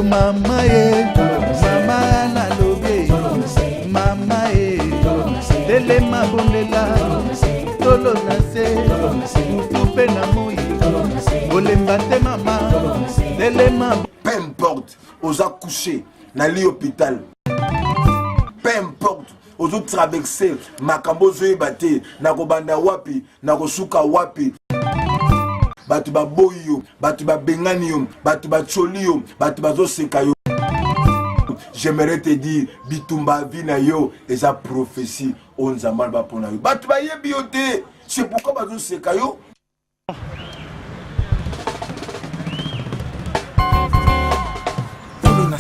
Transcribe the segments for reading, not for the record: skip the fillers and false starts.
Oh mama ye, mama na lobie, mama ye, dele mabondela, tolo na se, tupe na moi, olemba te mama, dele mabondela. Peu importe, aux accouchés, dans l'hôpital. Peu importe, aux autres traversés, makambo zoe bate, nako banda wapi, nako suka wapi. Batu ba boyo, batu ba bengani yo, batu ba choli yo, batu ba zo seka yo. J'aimerais te dire, bitumba vina yo, et sa prophétie, on zamal ba pona yo. Batu ba yebi yo te, c'est pourquoi ba zo seka yo.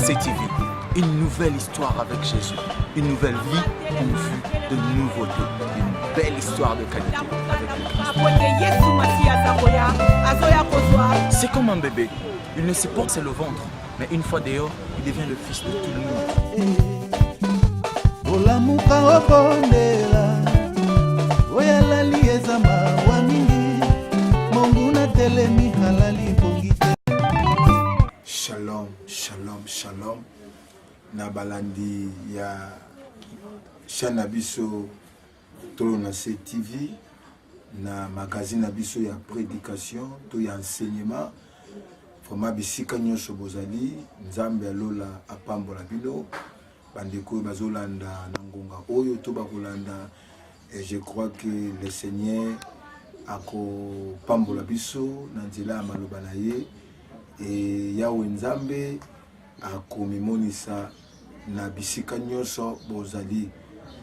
TV, une nouvelle histoire avec Jésus, une nouvelle vie en vue de nouveautés, une belle histoire de qualité avec le Christ. C'est comme un bébé, il ne supporte c'est le ventre, mais une fois dehors, il devient le fils de tout le monde. Shalom, shalom, shalom. Na balandi ya chaîne Abisso Tolonase TV, na magazine Abisso ya prédication, to ya enseignement. Foma bisika nyonso bozali, nzambe alola apambola bino, bandeko bazolanda na ngonga oyo to bakolanda. Et je crois que le Seigneur ako pambola biso na nzela maloba na ye. Et Yahweh Nzambe a komimonisa na bisika nyonso bozali.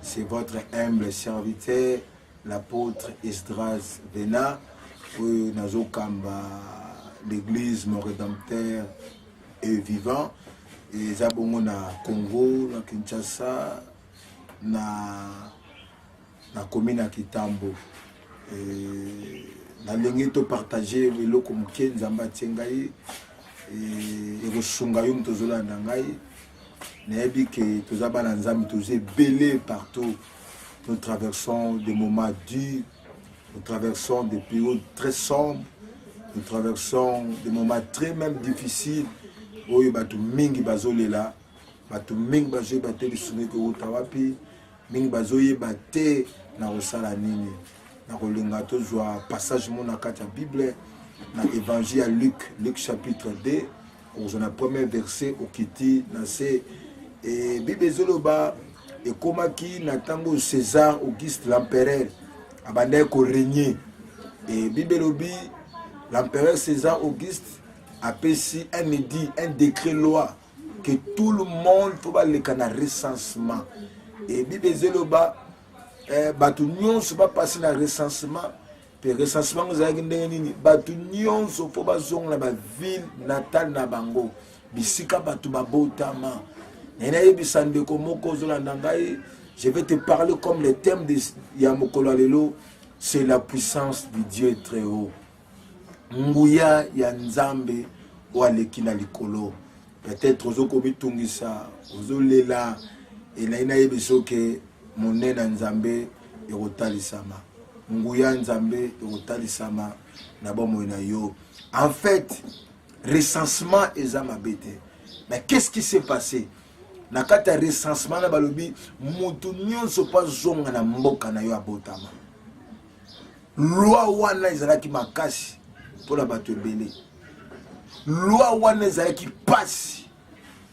C'est votre humble serviteur, l'apôtre Esdras Vena, pour nazo kamba l'église mon rédempteur est vivant. Et zabongo na Congo, na Kinshasa, na commune à Kitambo. Na lengi to partager le komuke nzamba tsengai et kosunga yo mtozola ndangai nebi ke tozaba na nzambe toze belé partout. Nous traversons des moments durs, nous traversons des périodes très sombres, nous traversons des moments très même difficiles. Oyo batu mingi bazolela, batu mingi bazoye bate bisune ko utawapi, mingi bazoye bate na osala nini. Na kolinga tozwa passage mon akata Bible na évangile à Luc chapitre 2 on a premier verset au kiti na se et Bible zoloba et komaki na tango César Auguste l'empereur abandé ko régner et Bible lobi l'empereur César Auguste a pris un édit, un décret loi que tout le monde faut pas le canal recensement et Bible zoloba batu nyonso ba passer na recensement pe recensement ngozaki ndenge nini batu nyonso fo bazonga na ba ville natale na bango bisika batu babotama nena yebisa ndeko moko zolanda ngai. Je vais te parler comme le thème de Yamokolo lelo, c'est la puissance du Dieu très haut. Nguya ya nzambe waleki na likolo. Peut-être ozokomi tungisa ozolela et na yebiso ke monena nzambe erotalisama nguya nzambe erotalisama na bomo na yo. En fait recensement ezama bete. Mais qu'est-ce qui s'est passé na kata recensement na balobi mutu nyonso pa zonga na mboka na yo abotama. Loi wana ezalaki makasi pona bato ebele, loi wana ezalaki pasi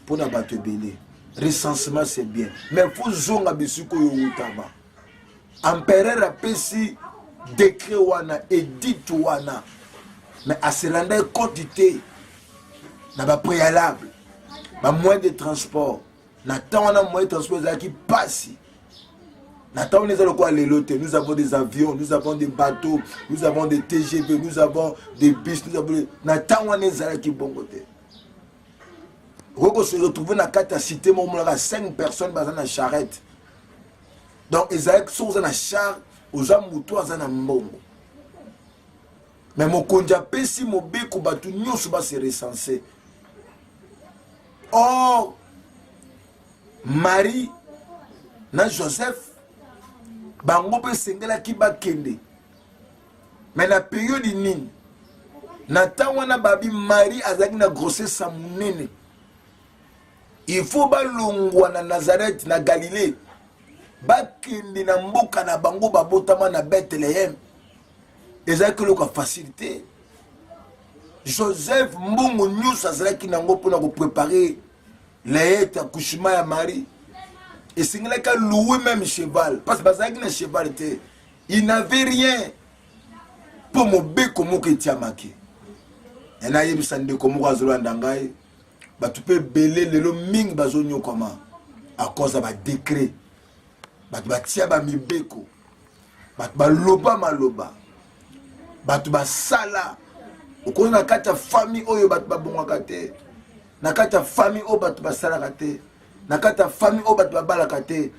pona bato ebele. Recensement c'est bien, mais faut zonga bisuko yo utaba. Empereur a pesi décret wana édit wana, mais à se rendre quantité na ba préalable, ba moyen de transport, na temps na moyen de transport qui passe. Na temps les quoi les lotes, nous avons des avions, nous avons des bateaux, nous avons des TGV, nous avons des bus, nous avons na temps on est qui bon côté. On se retrouve dans la cité, il y a 5 personnes dans la charrette. Donc, ils sont dans la charrette, aux gens moutois dans la mbongo. Mais mon kondiapé, si mon béco batu nyon soba se recensé. Or, Marie, na Joseph, bango pe sengela ki ba kende. Mais na période nini, na temps wana babi Marie azaki na grossesse sa munene. il faut balongwa na Nazareth na Galilée bakindi na mboka na bango babotama na Bethléem ezalaki loka facilité. Joseph mbongo nyusa azalaki nango mpona préparer l'aide accouchement ya Marie. Et c'est qu'il a loué même cheval. Parce que le cheval était. Il n'avait rien pour mon bec comme que tu as marqué. Et là, il y a des comme Razoulandangaï. Tu peux belé le ming bazonyo comment. À cause de décret. Tu vas tirer mi beko. Tu vas loba maloba. Tu vas sala. Au cause de la famille, tu vas bon akate. Na kata famille, tu vas sala kate. Nakata famille o bat babalaka te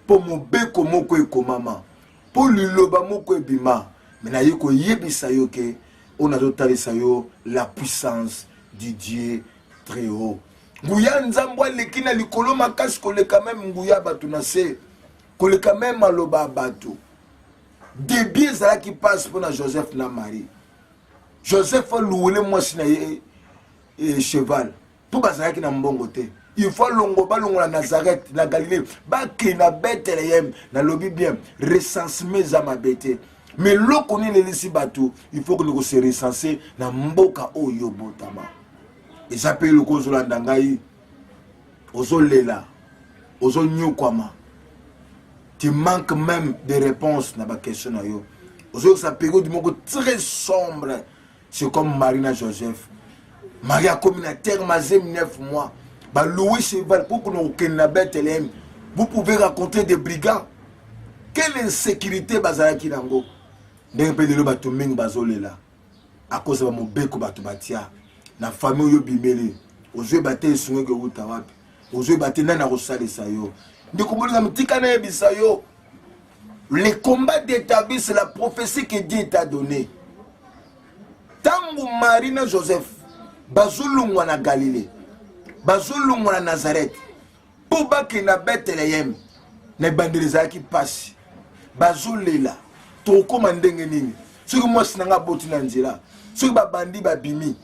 po mobeko moko ekomama po liloba moko ebima mais na yeko yebisa yo ke on a totalisa yo la puissance du Dieu très haut. Nguya nzambwa lekina likolo makasi koleka même nguya batu na se koleka même maloba batu début zala qui passe pour na Joseph na Marie. Joseph louele mwasi na ye cheval pour bazala ki na mbongo te. Il faut longo balongo na Nazareth na Galilée baki na Bethléem na lobi bien recensement za mabete mais lo koni le lisi batou il faut que nous se recenser na mboka oyo botama et ça peut le cause la ndangai ozo lela ozo nyokwama tu manques même des réponses na ba question na yo ozo sa période moko très sombre c'est comme Marina Joseph Maria comme na terre mazem 9 mois. Bah, louer cheval pour que nous na Bethléem. Vous pouvez raconter des brigands. Quelle insécurité bazalaki nango. Ndenge pe lelo bato mingi bazolela. À cause de mon beko bato batia. Na famille yo bimeli. Ozwe bate sunge ke uta wapi. Ozwe bate nana rosalisa yo. Ndeko moli na mtika na yebisa yo. Les combats d'établir c'est la prophétie que Dieu t'a donnée. Tangu Marina Joseph bazulungwa na Galilée. Bazulungwa na Nazareth. Pour baki na Bethléem. Na bandeleza ki passe. Bazulela. Toko mandenge nini. Soki mwasi nanga boti na nzela. Soki ba bandi ba bimi.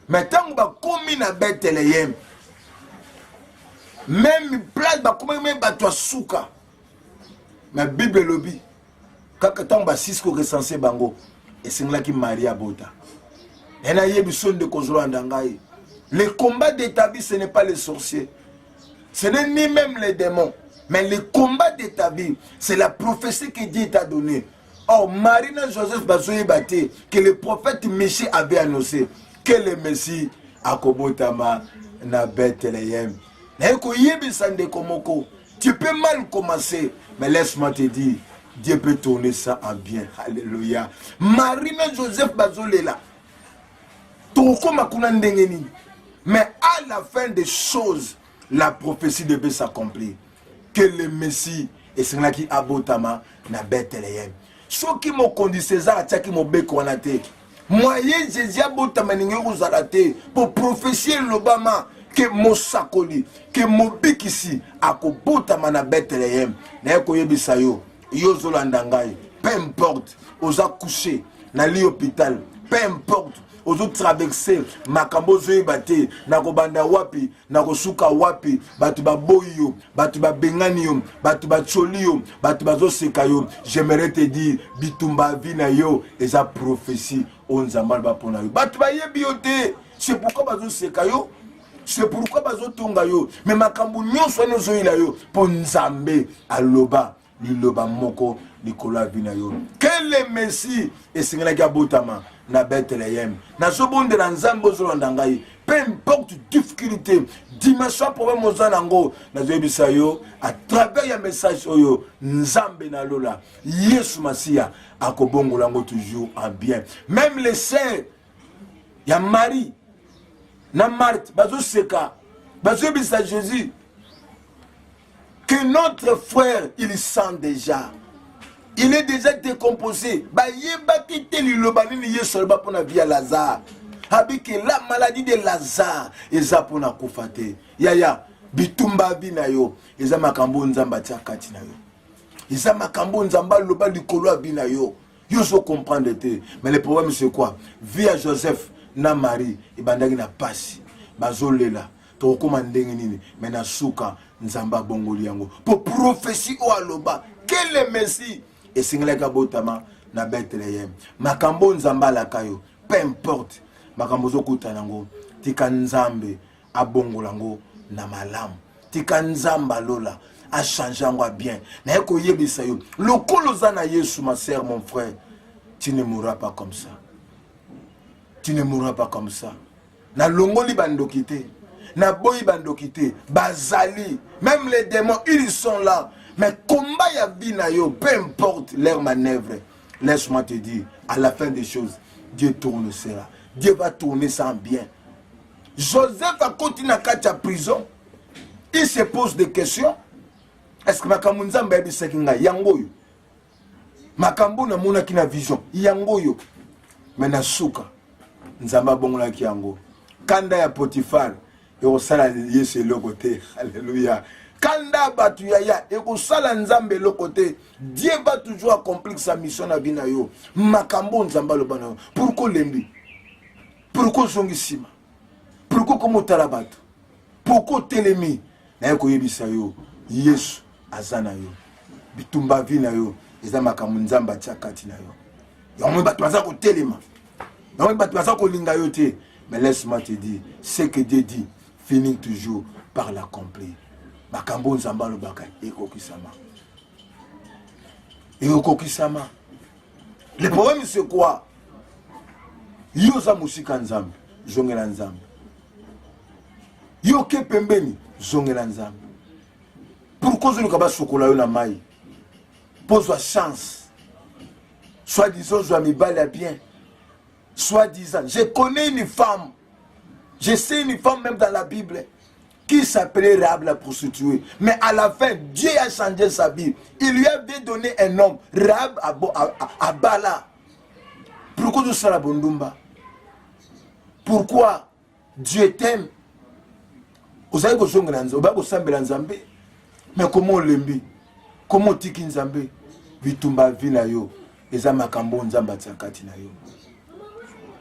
Mais tangu ba komi na Bethléem. Même place ba komi même ba toi souka. Ma Bible lobby. Kaka tangu ba sisko recensé bango. Et c'est là qui Maria bota. Et na yebi son de kozolo andangai. Le combat d'établi, ce n'est pas les sorciers. Ce n'est ni même les démons. Mais le combat d'établi, c'est la prophétie que Dieu t'a donnée. Or, Marina Joseph Bazoye Baté, que le prophète Miché avait annoncé, que le Messie a Kobotama na Bethléem. Tu peux mal commencer, mais laisse-moi te dire, Dieu peut tourner ça en bien. Alléluia. Marina Joseph Bazoye là. Mais à la fin des choses, la prophétie devait s'accomplir. Que le Messie et c'est là qui abotama na Bethléem. Ce qui m'a conduit César à qui m'a béconnaté. Moyen Jésus abotama n'ingé pour prophétier l'Obama que mon sakoli, que mon bikisi a kobotama na Bethléem. Na koyebisa yo, yo zolandangai. Peu importe, aux accouchés, na l'hôpital, peu importe. Aux autres traverser makambo zoe bate na kobanda wapi na kosuka wapi batu ba boyo batu ba bengani yo batu ba choli yo batu ba zo seka yo j'aimerais te dire bitumba vina yo eza prophétie onzamba ba pona yo batu ba yebi yo te c'est pourquoi bazo seka yo c'est pourquoi bazo tonga yo mais makambo nyonso no zoila yo po nzambe aloba liloba moko likola vina yo quel messie et singela gabotama na Bethléem na sobonde na nzambo zolanda ngai peu importe difficulté dimension problème ozanango na zebisa yo à travers ya message oyo nzambe na lola Yesu Masia akobongola ngo toujours en bien même les sœurs ya Marie na Marthe bazo seka bazo bisa Jésus que notre frère il sent déjà. Il est déjà décomposé. Bah yeba kite lilobani ni yeso ba pona via Lazare. Habike la maladie de Lazare eza pona kufate. Yaya bitumba bina yo eza makambo nzamba tia kati na yo. Eza makambo nzamba loba likolo bina yo. Yo so comprendre te. Mais le problème c'est quoi? Via Joseph na Marie ibandaki na pasi. Bazolela. tokokoma ndenge nini me na suka nzambe abongoli yango po prophétie o aloba quel messie esengelaka botama na Bethlehem makambo nzambe alaka yo peu importe makambo zokuta nango tika nzambe abongola ngo na malamu tika nzambe alola a changé yango bien na ko yebisa yo lokolo za na Yesu ma sœur mon frère tu ne mourras pas comme ça. Tu ne mourras pas comme ça. Na longoli bandokité, na boyi bandokité, bazali, même les démons, ils sont là. Mais combat ya vie na yo, peu importe leur manœuvre, laisse-moi te dire, à la fin des choses, Dieu tourne cela. Dieu va tourner ça en bien. Joseph a continué à la prison. Il se pose des questions. Est-ce que makambo nzambe yebisaki nga yango yo? Makambo na mona kina vision yango yo. Mena suka nzamba bongola ki yango. Kanda ya Potifar ekosala Yesu eloko te. Alléluia. Kanda batu ya ekosala nzambe eloko te. Dieu va toujours accomplir sa mission na bina yo. Makambo nzamba lobana. Pourquoi lembi? Pourquoi zongisima? Pourquoi komotala batu? Pourquoi telemi? Na yeko yebisa yo Yesu azana yo. Bitumba vina yo. Eza makambo nzamba tchakati na yo. Yango batu baza ko telema. Yango batu baza ko linga yo te. Mais laisse-moi te dire, ce que Dieu dit finit toujours par l'accomplir. Makambo nzamba lobaka ekokisama. Ekokisama. Le problème c'est quoi? Yo za musika nzambe, zongela nzambe. Yo ke pembeni, zongela nzambe. Pourquoi je ne peux pas chocolat na mai? Pose la chance. Soit disant, je me balle bien. Soit disant, je connais une femme. Je sais une femme même dans la Bible qui s'appelait Rahab la prostituée. Mais à la fin, Dieu a changé sa vie. Il lui avait donné un homme, Rahab à Bala. Pourquoi tu seras Bondumba? Pourquoi Dieu t'aime? Vous savez que vous avez mais comment lembi? Comment tiki nzambe? Bitumba vina yo. Eza makambo nzamba tsakati na yo.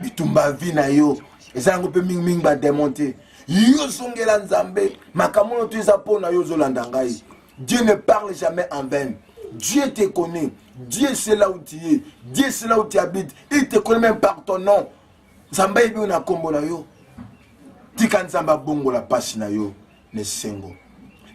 Bitumba vina yo. Eza ngope ming ba démonter. Yo songela nzambe. Makambo no tuza pona yo zolanda ngai. Dieu ne parle jamais en vain. Dieu te connaît. Dieu sait là où tu es. Dieu sait là où tu habites. Il te connaît même par ton nom. Nzamba ibi na kombo na yo. Tika nzamba bongo la pasi na yo. Ne sengo.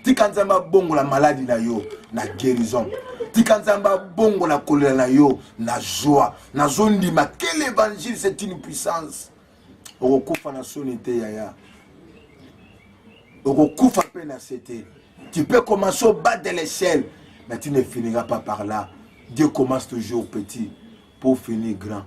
Tika nzamba bongo la maladie na yo. Na guérison. Tika nzamba bongo la colère na yo. Na joie. Na zondi ma. Quel évangile c'est une puissance. Okokufa na sonité yaya. Okokufa pe na c'était. Tu peux commencer au bas de l'échelle. Mais tu ne finiras pas par là. Dieu commence toujours petit pour finir grand.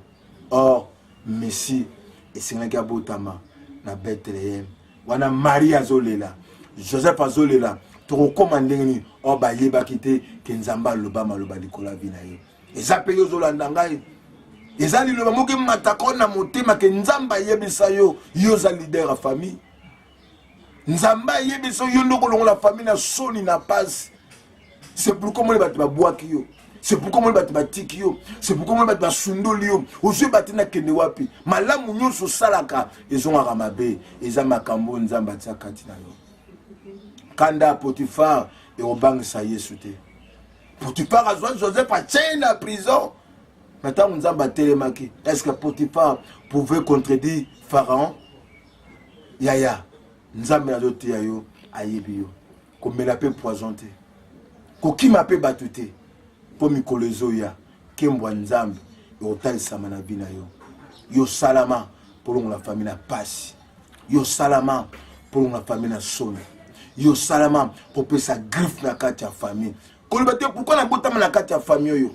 Or, Messie et Sénégal Botama na Bethlehem. Wana Marie azolela. Joseph azolela. Tu recommandes ni o ba yeba kite kenzamba loba maloba likola vina yo. Eza pe yo zolanda ngai. Eza liloba moki matako na motema ke nzamba yebisa yo yo za leader a famille. Nzamba yebisa yo ndoko longo la famille na soni na passe. C'est pourquoi moi les bâtiments bois qui yo. C'est pourquoi moi les bâtiments tiki yo. C'est pourquoi moi les bâtiments sundoli yo. Ozu batina kende wapi. Malamu nyonso salaka ezonga ramabe. Eza makambo nzamba tsakati na yo. Kanda Potifar et obang sa Yesu te. Potifar a joint Joseph a tient la prison. Maintenant nzamba telemaki. Est-ce que Potifar pouvait contredire Pharaon? Yaya. Nzamba na dote yo ayebi yo. Comme la paix poison te. Koki mape batute po mikolo ezoya kembwa nzambe otalisama na bina yo. Yo salama pour la famille na pasi. Yo salama pour la famille na soni. Yo salama pour que sa griffe na kati ya famille. Kolibate pourquoi na botama na kati ya famille yo?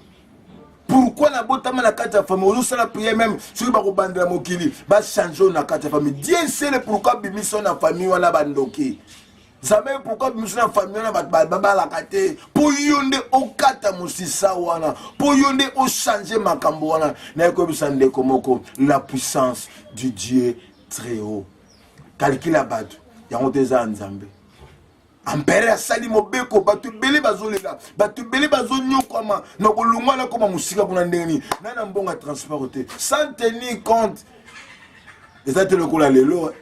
Pourquoi na botama na kati ya famille? Ozo sala prière même sur ba ko bandela mokili ba changer na kati ya famille. Dieu sait le pourquoi bimiso na famille wana bandoki. Zamé pourquoi nous sommes famille na baba la kate pour yonde okata musisa wana pour yonde o changer makambo wana na ko bisande komoko la puissance du Dieu très haut. Calcula batu ya ngoteza nzambe. Ampere asali mobeko batu bele bazolela batu bele bazonyokoma na kolungwa na koma musika kuna ndeni na mbonga transporter sans tenir compte les ateles ko la lelo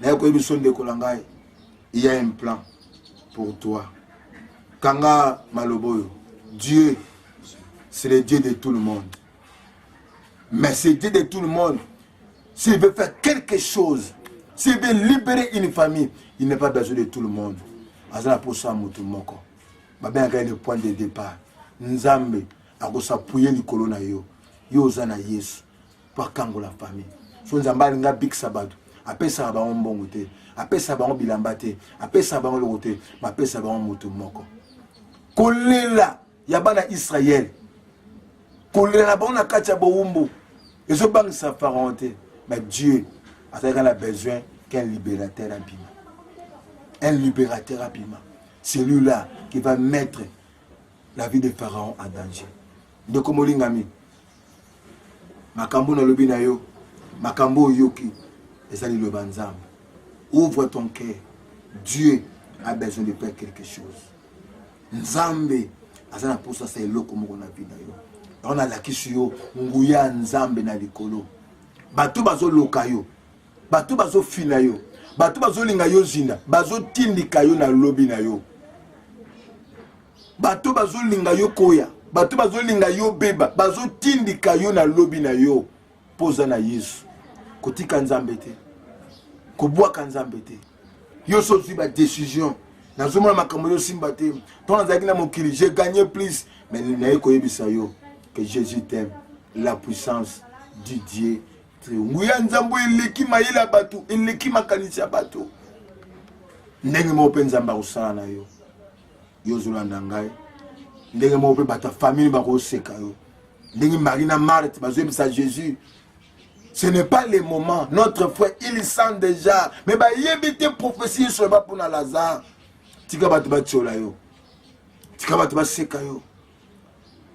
Il y a un plan pour toi. Kanga Maloboyo, Dieu, c'est le Dieu de tout le monde. Mais c'est Dieu de tout le monde. S'il veut faire quelque chose, s'il veut libérer une famille, il n'est pas besoin de tout le monde. Azala pour ça, Moutoumoko. Babin a le point de départ. Nzambe, a s'appuyer le colonna yo. Yo zana Yesu. Pour kango la famille. So Nzamba nga big sabado. Après ça, ba on bon goûter. Après ça, ba on bilambate. Après ça, ba on le goûter. Mais après ça, ba on Moutoumoko. Kolela, yabana Israël. Kolela, ba on a katia boumbo. Et ce banque ça faranté. Mais Dieu a besoin qu'un libérateur rapidement. Un libérateur rapidement. Celui-là qui va mettre la vie de Pharaon en danger. De Komolingami. Makambo na lobina yo. Makambo yoki. Et ça dit le banzam. Ouvre ton cœur. Dieu a besoin de faire quelque chose. Nzambe. Azana pour ça c'est l'eau comme on a vu d'ailleurs. On a la kisio. Nguya Nzambe na likolo. Bato bazo lokayo. Bato bazo finayo. Bato bazo linga yo zina. Bazo tindika yo na lobi na yo. Bato bazo linga yo koya. Bato bazo linga yo beba. Bazo tindika yo na lobi na yo. Poza na Yesu. Kotika Nzambe te. Kobwaka Nzambe te. Yo sozi ba décision. Nazomona makambo yo simba te. Ton azaki na mokili, j'ai gagné plus. Mais naye koyebisa yo que Jésus t'aime. La puissance du Dieu. Nguya Nzambo ileki mayela bato, ileki makanisi bato. Ndenge mo pe Nzamba usala na yo. Yo zulanda ngai. Ndenge mo pe bata famille ba ko seka yo. Ndenge Marina Marthe bazebisa Jésus. Ce n'est pas le moment. Notre frère, il sent déjà. Mais bah yebite prophétie sur ba pour na Lazare. Tika bato ba tiola yo. Tika bato ba seka yo.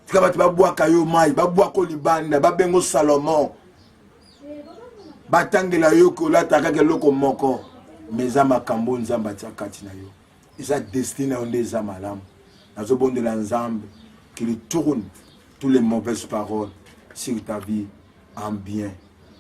Tika bato ba bwa kayo mai, ba bwa ko libanda, ba bengo Salomon. Batangela yoko la takake loko moko mezama kambo Nzamba tiakati na yo. Isa destiné on des amalam. Nazo bon de la Nzambe qu'il tourne toutes les mauvaises paroles sur ta vie en bien.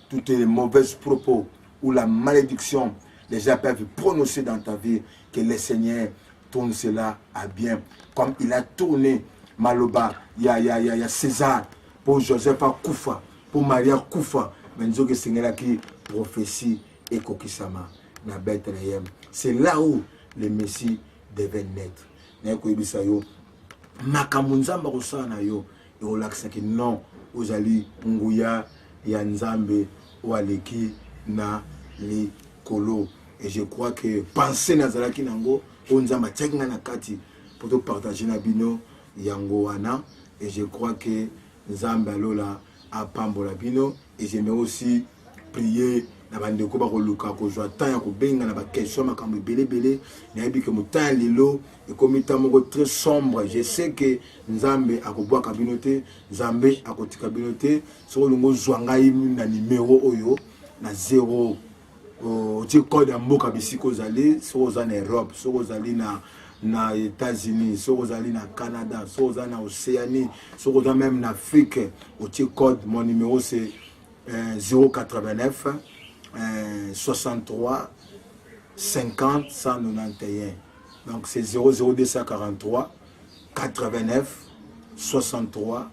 Toutes les mauvaises propos ou la malédiction les gens peuvent prononcer dans ta vie, que le Seigneur tourne cela à bien. Comme il a tourné Maloba, il y a César pour Joseph Koufa, pour Maria Koufa. Que Seigneur qui prophétie et kokisama na Bethléem. C'est là où le Messie devait naître. Nakoyibisayo makambo Nzamba kosana yo et on l'accès non ozali nguya ya Nzambe ou aleki na li kolo. Et je crois que penser nazalaki nango o Nzamba tsenga na kati pour te partager na bino yango wana. Et je crois que Nzamba lola a pambola bino. Et j'aimerais aussi prier na bandeko ba koluka ko joa tan ya ko benga na ba question makambo belé na yebi que mutan lilo et comme temps moko très sombre. Je sais que Nzambe akobwa kabinote, Nzambe akotika binote so lungo zwanga na numéro oyo na 0 ti code ya mboka bisiko zali so za na Europe, so zali na États-Unis, so zali na Canada, so za na Océanie, so za même en Afrique. Au code mon numéro c'est 089 63 50 191. Donc c'est 00243 89 63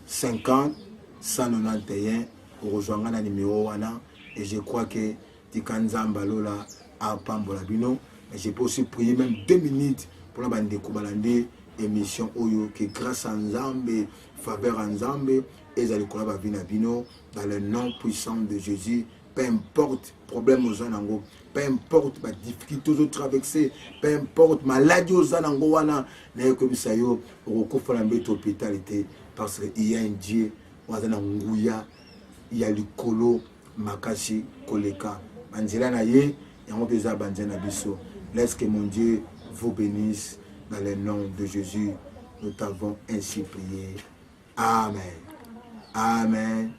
50 191. Pour rejoindre le numéro wana. Et je crois que Tikanzamba Lola a Pambola Bino. Et je peux aussi prier même 2 minutes pour la bande de Koubalande émission Oyo que grâce à Nzambe, faveur à Nzambe, et à l'école Bino dans le nom puissant de Jésus. Peu importe problème aux anango, peu importe ma difficulté aux traversées, peu importe maladie aux anango wana, n'est comme ça yo au coffre l'hôpitalité parce qu'il y a un Dieu, il y a le colo makashi koleka. Manjira na ye, ya mo pesa banjana biso. Laisse que mon Dieu vous bénisse dans le nom de Jésus. Nous t'avons ainsi prié. Amen. Amen.